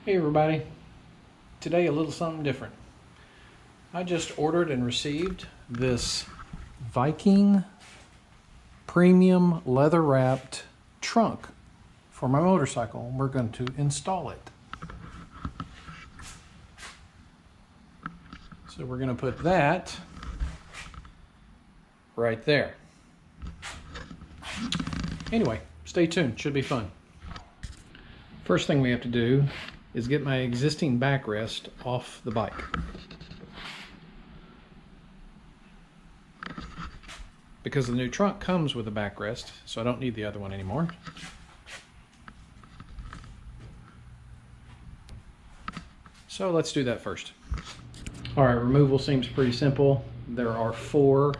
Hey everybody, today a little something different. I just ordered and received this Viking premium leather wrapped trunk for my motorcycle. We're going to install it. So we're going to put that right there. Anyway, stay tuned, should be fun. First thing we have to do is get my existing backrest off the bike. Because the new trunk comes with a backrest, so I don't need the other one anymore. So let's do that first. Alright, removal seems pretty simple. There are 4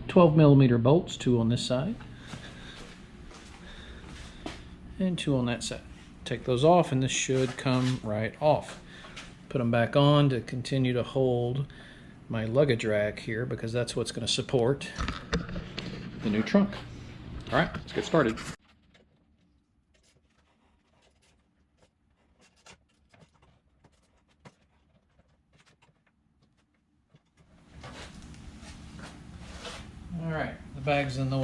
12mm bolts, 2 on this side and 2 on that side. Take those off and this should come right off. Put them back on to continue to hold my luggage rack here because that's what's going to support the new trunk. Alright, let's get started. Alright, the bag's in the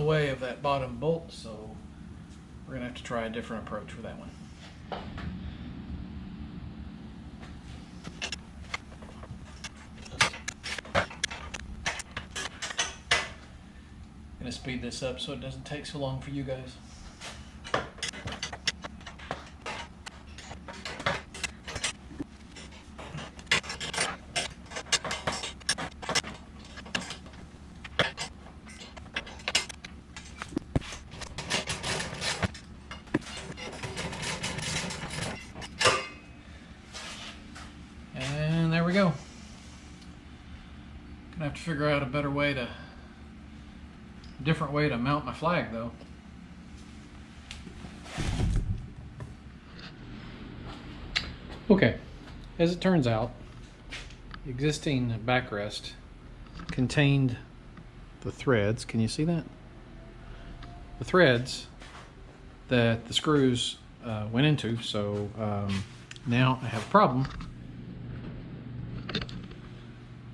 way of that bottom bolt, so we're going to have to try a different approach for that one. I'm going to speed this up so it doesn't take so long for you guys. And there we go. Gonna have to figure out a different way to mount my flag though. Okay, as it turns out, the existing backrest contained the threads. Can you see that? The threads that the screws went into, so now I have a problem.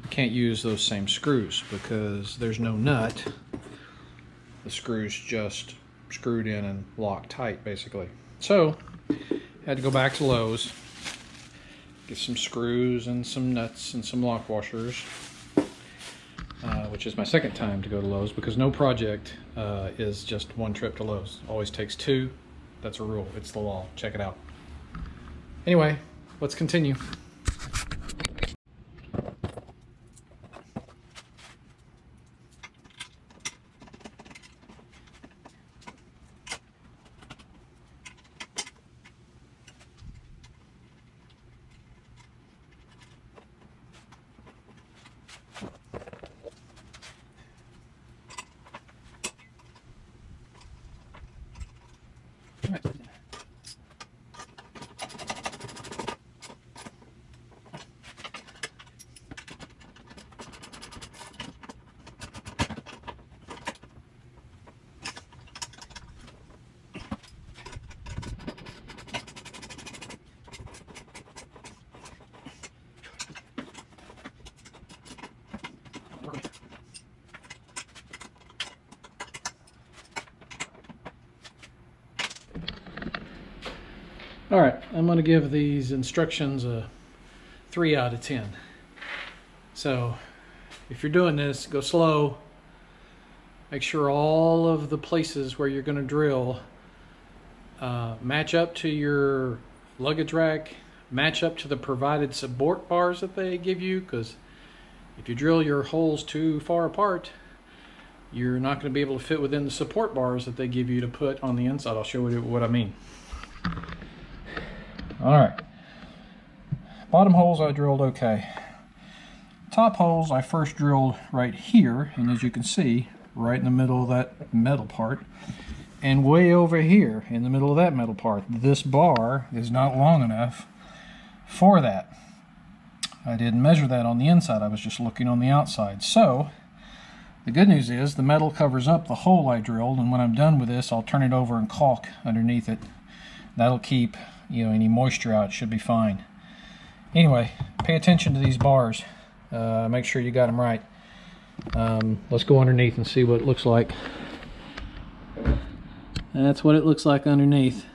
I can't use those same screws because there's no nut. The screws just screwed in and locked tight basically. So had to go back to Lowe's, get some screws and some nuts and some lock washers, which is my second time to go to Lowe's because no project is just one trip to Lowe's. Always takes 2. That's a rule. It's the law. Check it out. Anyway, let's continue. Alright, I'm going to give these instructions a 3 out of 10. So, if you're doing this, go slow. Make sure all of the places where you're going to drill match up to your luggage rack, match up to the provided support bars that they give you, because if you drill your holes too far apart, you're not going to be able to fit within the support bars that they give you to put on the inside. I'll show you what I mean. Alright, bottom holes I drilled okay. Top holes I first drilled right here, and as you can see, right in the middle of that metal part, and way over here in the middle of that metal part. This bar is not long enough for that. I didn't measure that on the inside, I was just looking on the outside. So, the good news is the metal covers up the hole I drilled, and when I'm done with this, I'll turn it over and caulk underneath it. That'll keep, you know, any moisture out. It should be fine. Anyway, pay attention to these bars. Make sure you got them right. Let's go underneath and see what it looks like. That's what it looks like underneath.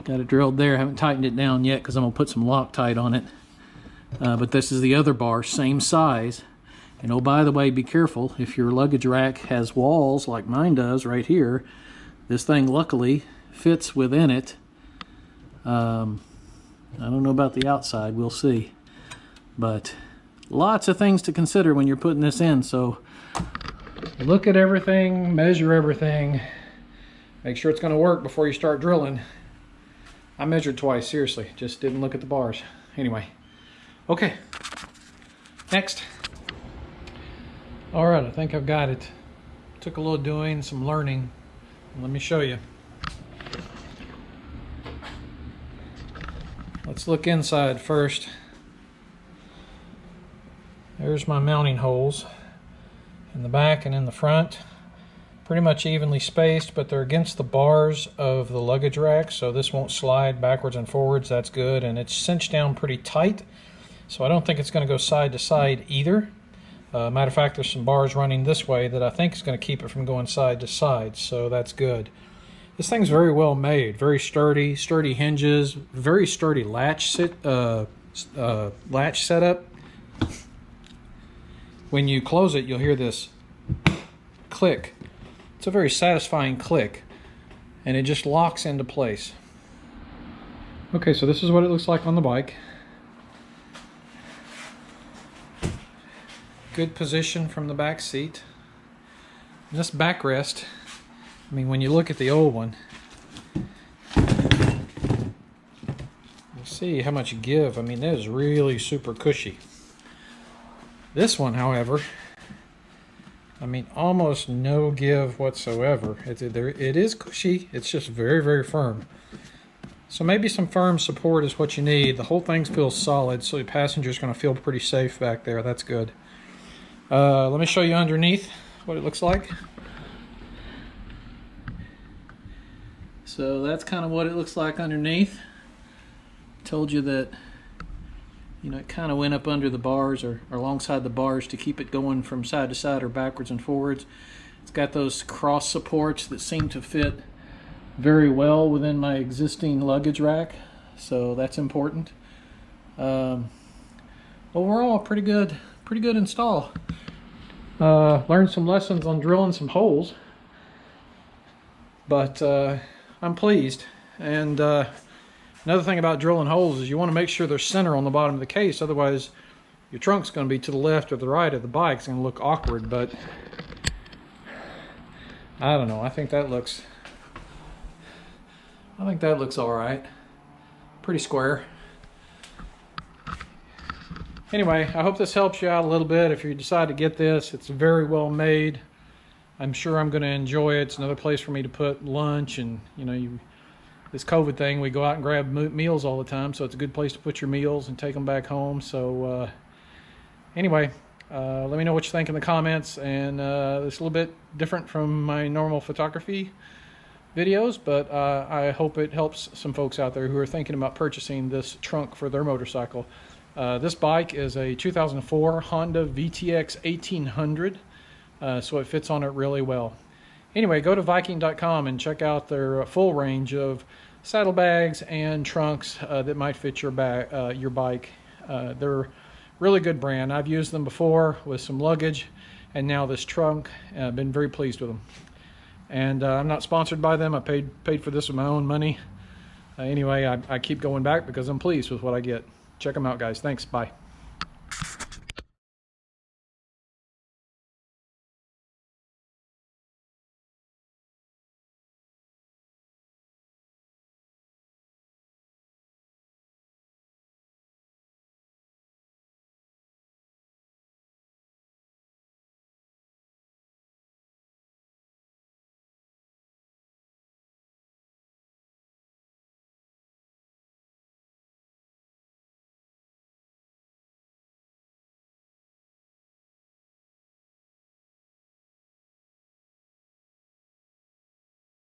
Got it drilled there. I haven't tightened it down yet because I'm going to put some Loctite on it. But this is the other bar, same size. And oh, by the way, be careful. If your luggage rack has walls like mine does right here, this thing luckily fits within it. I don't know about the outside. We'll see. But lots of things to consider when you're putting this in. So look at everything, measure everything. Make sure it's going to work before you start drilling. I measured twice, seriously. Just didn't look at the bars. Anyway. Okay. Next. Alright, I think I've got it. Took a little doing, some learning. Let me show you. Let's look inside first. There's my mounting holes in the back and in the front. Pretty much evenly spaced, but they're against the bars of the luggage rack, so this won't slide backwards and forwards. That's good, and it's cinched down pretty tight, so I don't think it's going to go side to side either. Matter of fact, there's some bars running this way that I think is going to keep it from going side to side, so that's good. This thing's very well made, very sturdy, sturdy hinges, very sturdy latch setup. When you close it, you'll hear this click. It's a very satisfying click, and it just locks into place. Okay, so this is what it looks like on the bike. Good position from the back seat. And this backrest, I mean, when you look at the old one, you see how much give. I mean, that is really super cushy. This one, however, I mean, almost no give whatsoever. It is cushy, it's just very, very firm. So maybe some firm support is what you need. The whole thing feels solid, so the passenger's going to feel pretty safe back there. That's good. Let me show you underneath what it looks like. So that's kind of what it looks like underneath. Told you that, you know, it kind of went up under the bars or alongside the bars to keep it going from side to side or backwards and forwards. It's got those cross supports that seem to fit very well within my existing luggage rack, so that's important. Overall, pretty good install. Learned some lessons on drilling some holes, but I'm pleased. And another thing about drilling holes is you want to make sure there's center on the bottom of the case, otherwise your trunk's going to be to the left or the right of the bike. It's going to look awkward, but I don't know. I think that looks all right. Pretty square. Anyway, I hope this helps you out a little bit. If you decide to get this, it's very well made. I'm sure I'm going to enjoy it. It's another place for me to put lunch, and you know, this COVID thing, we go out and grab meals all the time, so it's a good place to put your meals and take them back home. So anyway, let me know what you think in the comments. And it's a little bit different from my normal photography videos, but I hope it helps some folks out there who are thinking about purchasing this trunk for their motorcycle. This bike is a 2004 Honda VTX1800, so it fits on it really well. Anyway, go to Viking.com and check out their full range of saddlebags and trunks that might fit your bike. They're a really good brand. I've used them before with some luggage, and now this trunk. I've been very pleased with them. And I'm not sponsored by them. I paid for this with my own money. Anyway, I keep going back because I'm pleased with what I get. Check them out, guys. Thanks. Bye.